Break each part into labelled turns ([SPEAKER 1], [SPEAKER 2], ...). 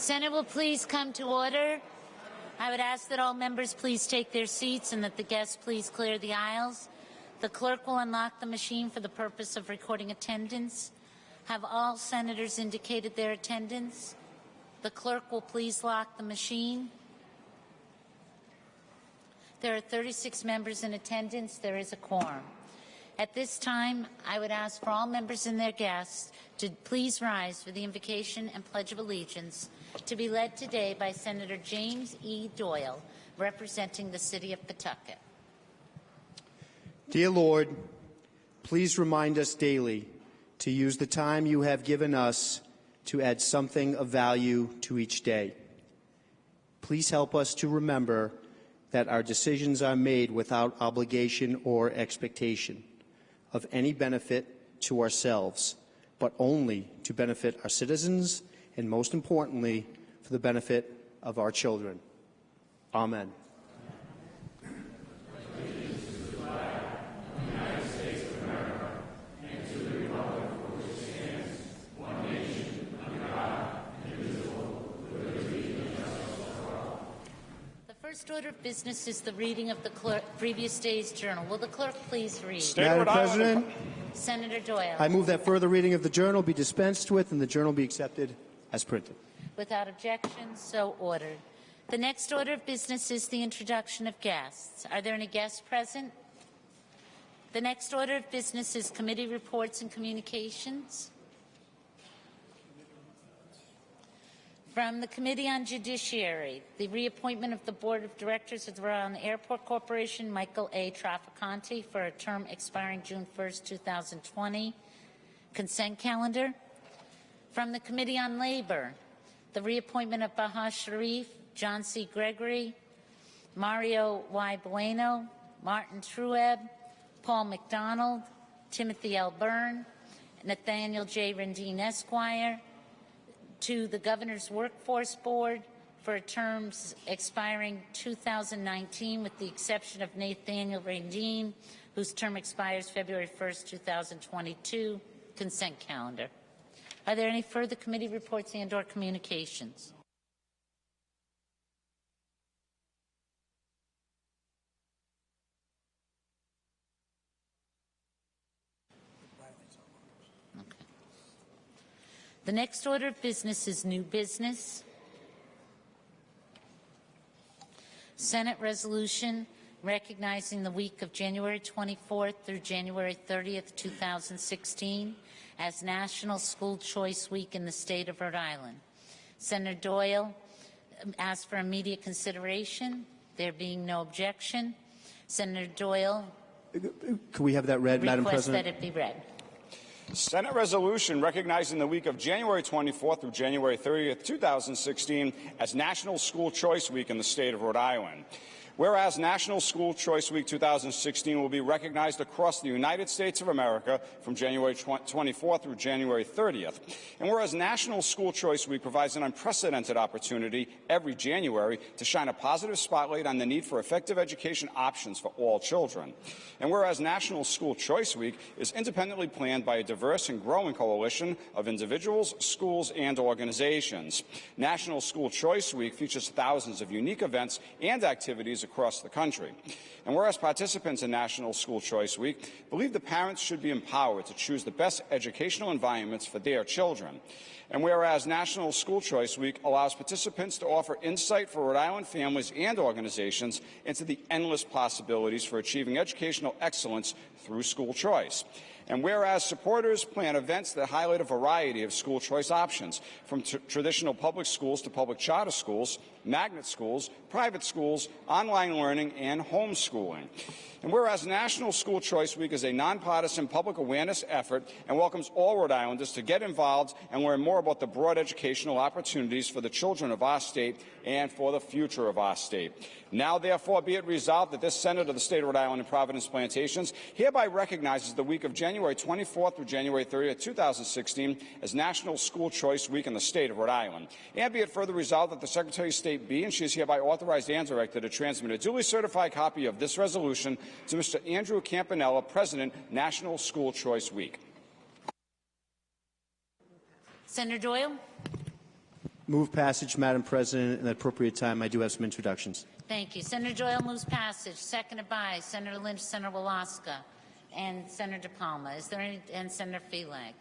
[SPEAKER 1] Senate will please come to order. I would ask that all members please take their seats and that the guests please clear the aisles. The clerk will unlock the machine for the purpose of recording attendance. Have all senators indicated their attendance? The clerk will please lock the machine. There are 36 members in attendance. There is a quorum. At this time, I would ask for all members and their guests to please rise for the invocation and pledge of allegiance to be led today by Senator James E. Doyle, representing the city of Pawtucket.
[SPEAKER 2] Dear Lord, please remind us daily to use the time you have given us to add something of value to each day. Please help us to remember that our decisions are made without obligation or expectation of any benefit to ourselves, but only to benefit our citizens and, most importantly, for the benefit of our children. Amen.
[SPEAKER 1] The first order of business is the reading of the previous day's journal. Will the clerk please read?
[SPEAKER 2] Madam President,
[SPEAKER 1] Senator Doyle.
[SPEAKER 2] I move that further reading of the journal be dispensed with and the journal be accepted as printed.
[SPEAKER 1] Without objection, so ordered. The next order of business is the introduction of guests. Are there any guests present? The next order of business is committee reports and communications. From the Committee on Judiciary, the reappointment of the Board of Directors of the Rhode Island Airport Corporation, Michael A. Traficante, for a term expiring June 1st, 2020. Consent calendar. From the Committee on Labor, the reappointment of Baha Sharif, John C. Gregory, Mario Y. Bueno, Martin Trueb, Paul McDonald, Timothy L. Byrne, Nathaniel J. Rendine, Esquire, to the Governor's Workforce Board for terms expiring 2019, with the exception of Nathaniel Rendine, whose term expires February 1st, 2022. Consent calendar. Are there any further committee reports and/or communications? The next order of business is new business. Senate resolution recognizing the week of January 24th through January 30th, 2016 as National School Choice Week in the state of Rhode Island. Senator Doyle asked for immediate consideration. There being no objection, Senator Doyle
[SPEAKER 2] Could we have that read, Madam President?
[SPEAKER 1] Request that it be read.
[SPEAKER 3] Senate resolution recognizing the week of January 24th through January 30th, 2016 as National School Choice Week in the state of Rhode Island. Whereas National School Choice Week 2016 will be recognized across the United States of America from January 24th through January 30th. And whereas National School Choice Week provides an unprecedented opportunity every January to shine a positive spotlight on the need for effective education options for all children. And whereas National School Choice Week is independently planned by a diverse and growing coalition of individuals, schools, and organizations. National School Choice Week features thousands of unique events and activities across the country. And whereas participants in National School Choice Week believe the parents should be empowered to choose the best educational environments for their children. And whereas National School Choice Week allows participants to offer insight for Rhode Island families and organizations into the endless possibilities for achieving educational excellence through school choice. And whereas supporters plan events that highlight a variety of school choice options, from traditional public schools to public charter schools, magnet schools, private schools, online learning, and homeschooling. And whereas National School Choice Week is a nonpartisan public awareness effort and welcomes all Rhode Islanders to get involved and learn more about the broad educational opportunities for the children of our state and for the future of our state. Now, therefore, be it resolved that this Senate of the State of Rhode Island and Providence Plantations hereby recognizes the week of January 24th through January 30th, 2016 as National School Choice Week in the state of Rhode Island. And be it further resolved that the Secretary of State be and she is hereby authorized and directed to transmit a duly certified copy of this resolution to Mr. Andrew Campanella, President, National School Choice Week.
[SPEAKER 1] Senator Doyle.
[SPEAKER 2] Move passage, Madam President. At the appropriate time, I do have some introductions.
[SPEAKER 1] Thank you. Senator Doyle moves passage, seconded by Senator Lynch, Senator Walaska, and Senator DePalma. And Senator Felag.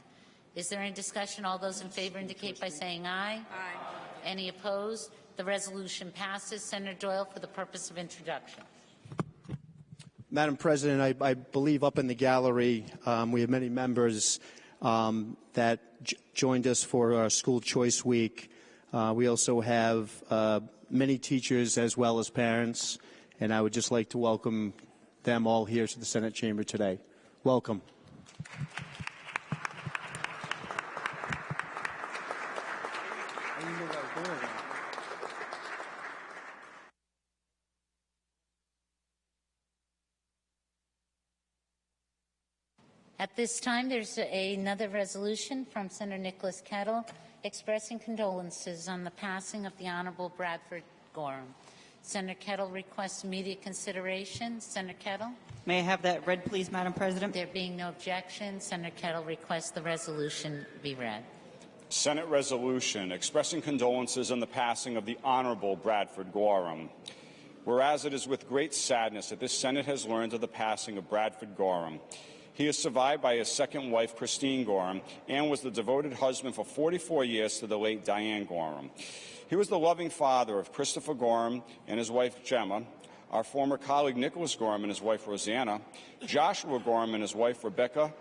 [SPEAKER 1] Is there any discussion? All those in favor indicate by saying aye. Aye. Any opposed? The resolution passes. Senator Doyle for the purpose of introduction.
[SPEAKER 2] Madam President, I believe up in the gallery we have many members that joined us for our School Choice Week. We also have many teachers as well as parents, and I would just like to welcome them all here to the Senate chamber today. Welcome.
[SPEAKER 1] At this time, there's another resolution from Senator Nicholas Kettle expressing condolences on the passing of the Honorable Bradford Gorham. Senator Kettle requests immediate consideration. Senator Kettle?
[SPEAKER 4] May I have that read, please, Madam President?
[SPEAKER 1] There being no objection, Senator Kettle requests the resolution be read.
[SPEAKER 3] Senate resolution expressing condolences on the passing of the Honorable Bradford Gorham. Whereas it is with great sadness that this Senate has learned of the passing of Bradford Gorham. He is survived by his second wife, Christine Gorham, and was the devoted husband for 44 years to the late Diane Gorham. He was the loving father of Christopher Gorham and his wife, Gemma, our former colleague, Nicholas Gorham, and his wife, Rosanna, Joshua Gorham and his wife, Rebecca,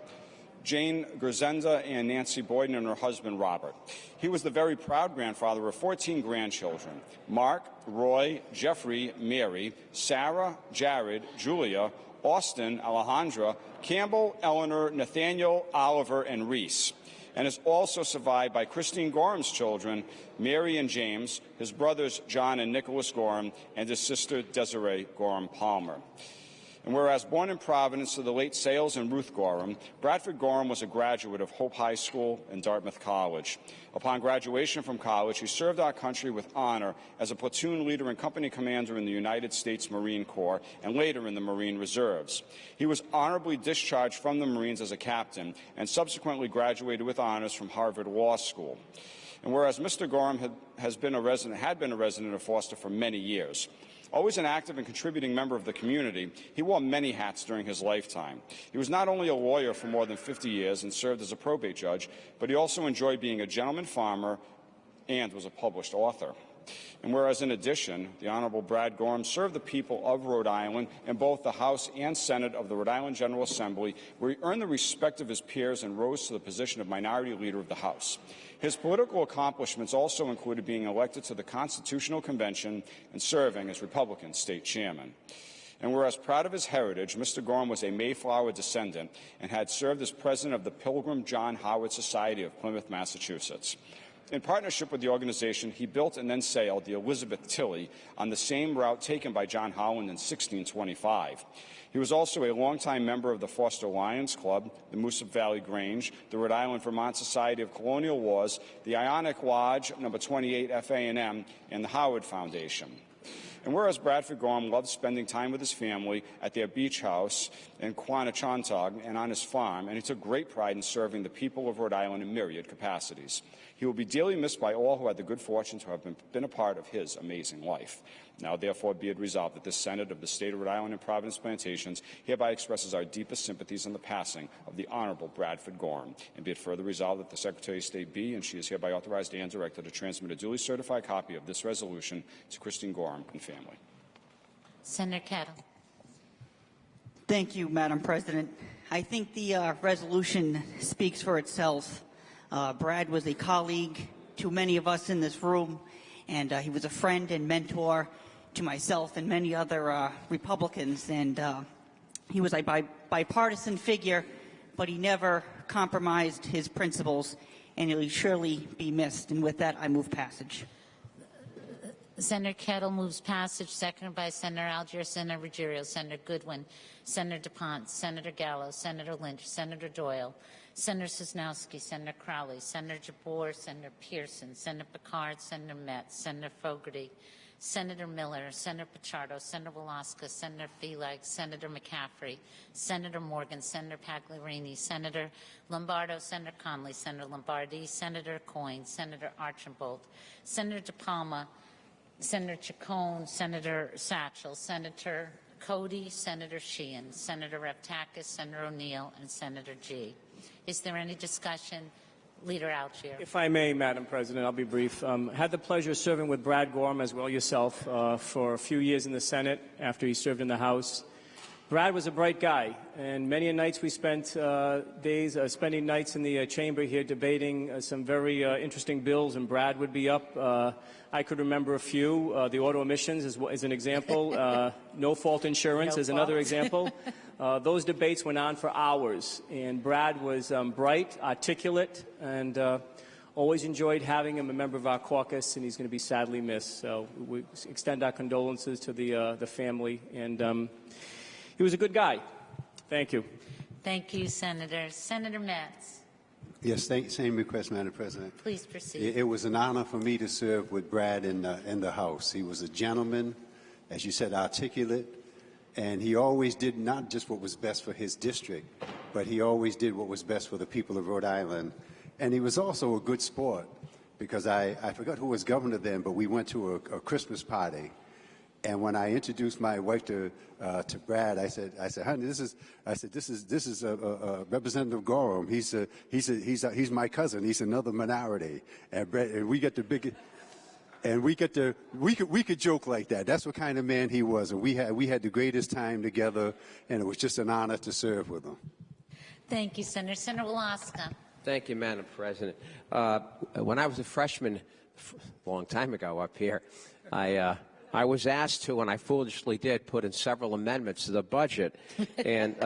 [SPEAKER 3] Jane Gerzenda, and Nancy Boyden and her husband, Robert. He was the very proud grandfather of 14 grandchildren: Mark, Roy, Jeffrey, Mary, Sarah, Jared, Julia, Austin, Alejandra, Campbell, Eleanor, Nathaniel, Oliver, and Reese, and is also survived by Christine Gorham's children, Mary and James, his brothers John and Nicholas Gorham, and his sister Desiree Gorham Palmer. And whereas born in Providence to the late Sales and Ruth Gorham, Bradford Gorham was a graduate of Hope High School and Dartmouth College. Upon graduation from college, he served our country with honor as a platoon leader and company commander in the United States Marine Corps and later in the Marine Reserves. He was honorably discharged from the Marines as a captain and subsequently graduated with honors from Harvard Law School. And whereas Mr. Gorham had been a resident of Foster for many years. Always an active and contributing member of the community, he wore many hats during his lifetime. He was not only a lawyer for more than 50 years and served as a probate judge, but he also enjoyed being a gentleman farmer and was a published author. And whereas, in addition, the Honorable Brad Gorham served the people of Rhode Island in both the House and Senate of the Rhode Island General Assembly, where he earned the respect of his peers and rose to the position of Minority Leader of the House. His political accomplishments also included being elected to the Constitutional Convention and serving as Republican State Chairman. And whereas proud of his heritage, Mr. Gorham was a Mayflower descendant and had served as president of the Pilgrim John Howard Society of Plymouth, Massachusetts. In partnership with the organization, he built and then sailed the Elizabeth Tilley on the same route taken by John Howland in 1625. He was also a longtime member of the Foster Lions Club, the Moosup Valley Grange, the Rhode Island Vermont Society of Colonial Wars, the Ionic Lodge, number 28 FA&M, and the Howard Foundation. And whereas Bradford Gorham loved spending time with his family at their beach house in Quanachantog and on his farm, and he took great pride in serving the people of Rhode Island in myriad capacities. He will be dearly missed by all who had the good fortune to have been a part of his amazing life. Now, therefore, be it resolved that the Senate of the State of Rhode Island and Providence Plantations hereby expresses our deepest sympathies on the passing of the Honorable Bradford Gorham. And be it further resolved that the Secretary of State be, and she is hereby authorized and directed to transmit a duly certified copy of this resolution to Christine Gorham and family.
[SPEAKER 1] Senator Kettle.
[SPEAKER 4] Thank you, Madam President. I think the resolution speaks for itself. Brad was a colleague to many of us in this room, and he was a friend and mentor to myself and many other Republicans. And he was a bipartisan figure, but he never compromised his principles, and he'll surely be missed. And with that, I move passage.
[SPEAKER 1] Senator Kettle moves passage, seconded by Senator Algier, Senator Ruggiero, Senator Goodwin, Senator DuPont, Senator Gallo, Senator Lynch, Senator Doyle, Senator Sosnowski, Senator Crowley, Senator Jabbour, Senator Pearson, Senator Picard, Senator Metz, Senator Fogarty, Senator Miller, Senator Pichardo, Senator Walaska, Senator Felag, Senator McCaffrey, Senator Morgan, Senator Pagliarini, Senator Lombardo, Senator Conley, Senator Lombardi, Senator Coyne, Senator Archambault, Senator DePalma, Senator Chacon, Senator Satchel, Senator Cody, Senator Sheehan, Senator Reptakis, Senator O'Neill, and Senator G. Is there any discussion? Leader Algier.
[SPEAKER 5] If I may, Madam President, I'll be brief. Had the pleasure of serving with Brad Gorham, as well yourself, for a few years in the Senate after he served in the House. Brad was a bright guy, and many nights we spent spending nights in the chamber here debating some very interesting bills, and Brad would be up. I could remember a few. The auto emissions is an example. No-fault insurance is another example. Those debates went on for hours, and Brad was bright, articulate, and always enjoyed having him a member of our caucus, and he's going to be sadly missed. So we extend our condolences to the family, and he was a good guy. Thank you.
[SPEAKER 1] Thank you, Senator. Senator Metz.
[SPEAKER 6] Yes, same request, Madam President.
[SPEAKER 1] Please proceed.
[SPEAKER 6] It was an honor for me to serve with Brad in the House. He was a gentleman, as you said, articulate, and he always did not just what was best for his district, but he always did what was best for the people of Rhode Island. And he was also a good sport, because I forgot who was governor then, but we went to a Christmas party. And when I introduced my wife to Brad, I said, honey, this is Representative Gorham. He's my cousin. He's another minority, and we get the big, and we could joke like that. That's what kind of man he was, and we had the greatest time together, and it was just an honor to serve with him.
[SPEAKER 1] Thank you, Senator. Senator Walaska.
[SPEAKER 7] Thank you, Madam President. When I was a freshman, a long time ago up here, I was asked to, and I foolishly did, put in several amendments to the budget, and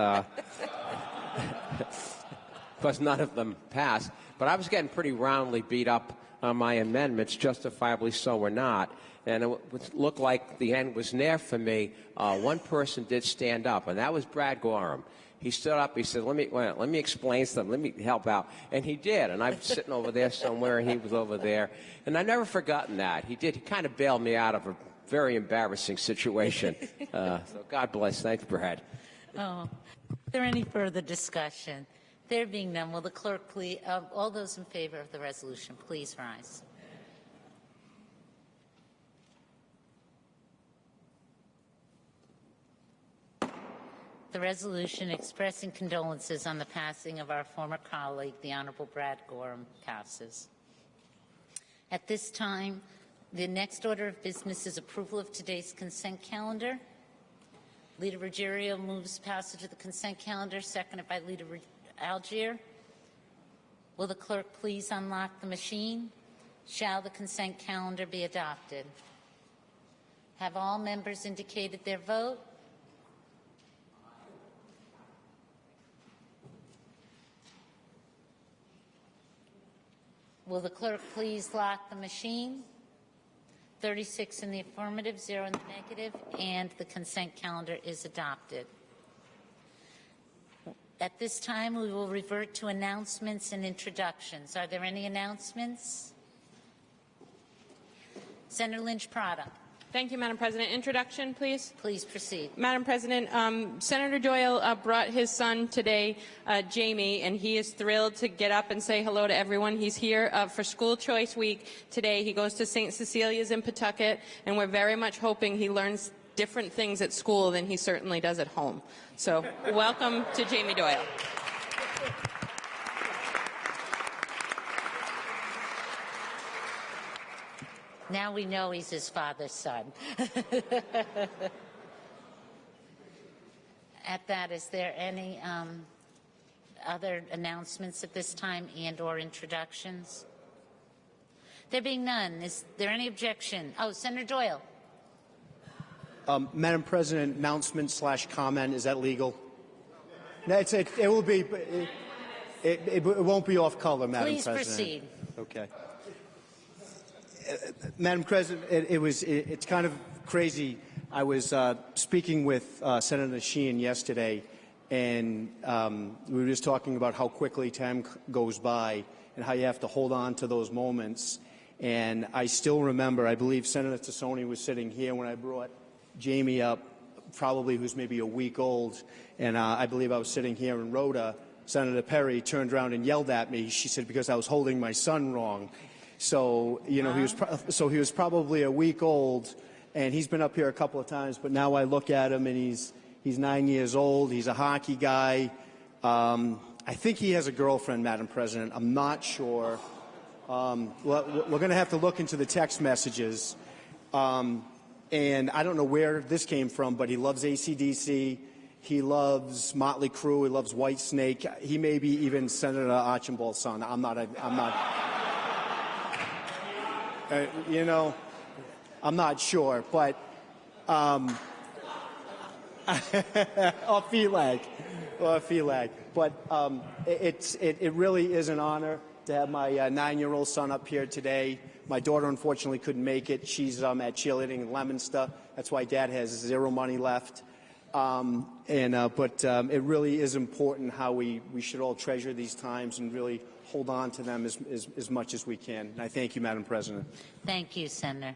[SPEAKER 7] because none of them passed. But I was getting pretty roundly beat up on my amendments, justifiably so or not, and it looked like the end was near for me. One person did stand up, and that was Brad Gorham. He stood up. He said, let me explain something. Let me help out. And he did. And I'm sitting over there somewhere, and he was over there. And I've never forgotten that. He did. He kind of bailed me out of a very embarrassing situation. So God bless. Thanks, Brad.
[SPEAKER 1] Oh, is there any further discussion? There being none, will the clerk please, all those in favor of the resolution, please rise. The resolution expressing condolences on the passing of our former colleague, the Honorable Brad Gorham, passes. At this time, the next order of business is approval of today's consent calendar. Leader Ruggiero moves passage of the consent calendar, seconded by Leader Algier. Will the clerk please unlock the machine? Shall the consent calendar be adopted? Have all members indicated their vote? Will the clerk please lock the machine? 36 in the affirmative, 0 in the negative, and the consent calendar is adopted. At this time, we will revert to announcements and introductions. Are there any announcements? Senator Lynch-Prada.
[SPEAKER 8] Thank you, Madam President. Introduction, please.
[SPEAKER 1] Please proceed.
[SPEAKER 8] Madam President, Senator Doyle brought his son today, Jamie, and he is thrilled to get up and say hello to everyone. He's here for School Choice Week today. He goes to St. Cecilia's in Pawtucket, and we're very much hoping he learns different things at school than he certainly does at home. So welcome to Jamie Doyle.
[SPEAKER 1] Now we know he's his father's son. At that, is there any other announcements at this time and/or introductions? There being none, is there any objection? Oh, Senator Doyle.
[SPEAKER 2] Madam President, announcement/comment, is that legal? No, it will be. It won't be off color, Madam
[SPEAKER 1] Please
[SPEAKER 2] President.
[SPEAKER 1] proceed.
[SPEAKER 2] Okay. Madam President, it's kind of crazy. I was speaking with Senator Sheehan yesterday, and we were just talking about how quickly time goes by and how you have to hold on to those moments. And I still remember, I believe Senator Tassoni was sitting here when I brought Jamie up, probably who's maybe a week old, and I believe I was sitting here, and Rhoda, Senator Perry, turned around and yelled at me. She said, because I was holding my son wrong. So, you know, he was probably a week old, and he's been up here a couple of times, but now I look at him, and he's 9 years old. He's a hockey guy. I think he has a girlfriend, Madam President. I'm not sure. We're going to have to look into the text messages. And I don't know where this came from, but he loves AC/DC. He loves Motley Crue. He loves Whitesnake. He may be even Senator Archibald's son. I'm not. You know, I'm not sure, but or Felag. But it really is an honor to have my 9-year-old son up here today. My daughter, unfortunately, couldn't make it. She's at cheerleading in Leominster. That's why Dad has zero money left. But it really is important how we should all treasure these times and really hold on to them as much as we can. And I thank you, Madam President.
[SPEAKER 1] Thank you, Senator.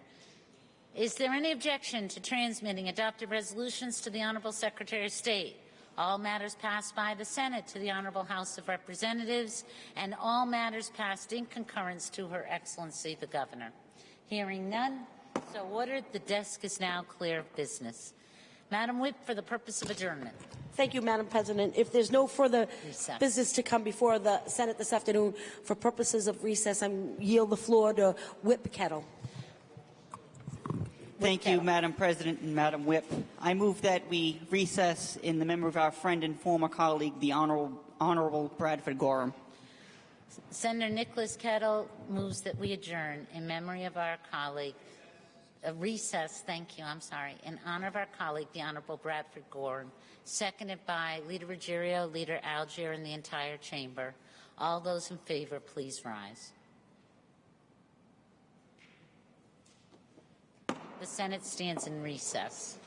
[SPEAKER 1] Is there any objection to transmitting adopted resolutions to the Honorable Secretary of State? All matters passed by the Senate to the Honorable House of Representatives, and all matters passed in concurrence to Her Excellency the Governor. Hearing none, so ordered. The desk is now clear of business. Madam Whip, for the purpose of adjournment.
[SPEAKER 9] Thank you, Madam President. If there's no further business to come before the Senate this afternoon, for purposes of recess, I yield the floor to Whip Kettle.
[SPEAKER 4] Thank you, Madam President and Madam Whip. I move that we recess in the memory of our friend and former colleague, the Honorable Bradford Gorham.
[SPEAKER 1] Senator Nicholas Kettle moves that we adjourn in memory of our colleague, recess, thank you, I'm sorry, in honor of our colleague, the Honorable Bradford Gorham, seconded by Leader Ruggiero, Leader Algier, and the entire chamber. All those in favor, please rise. The Senate stands in recess.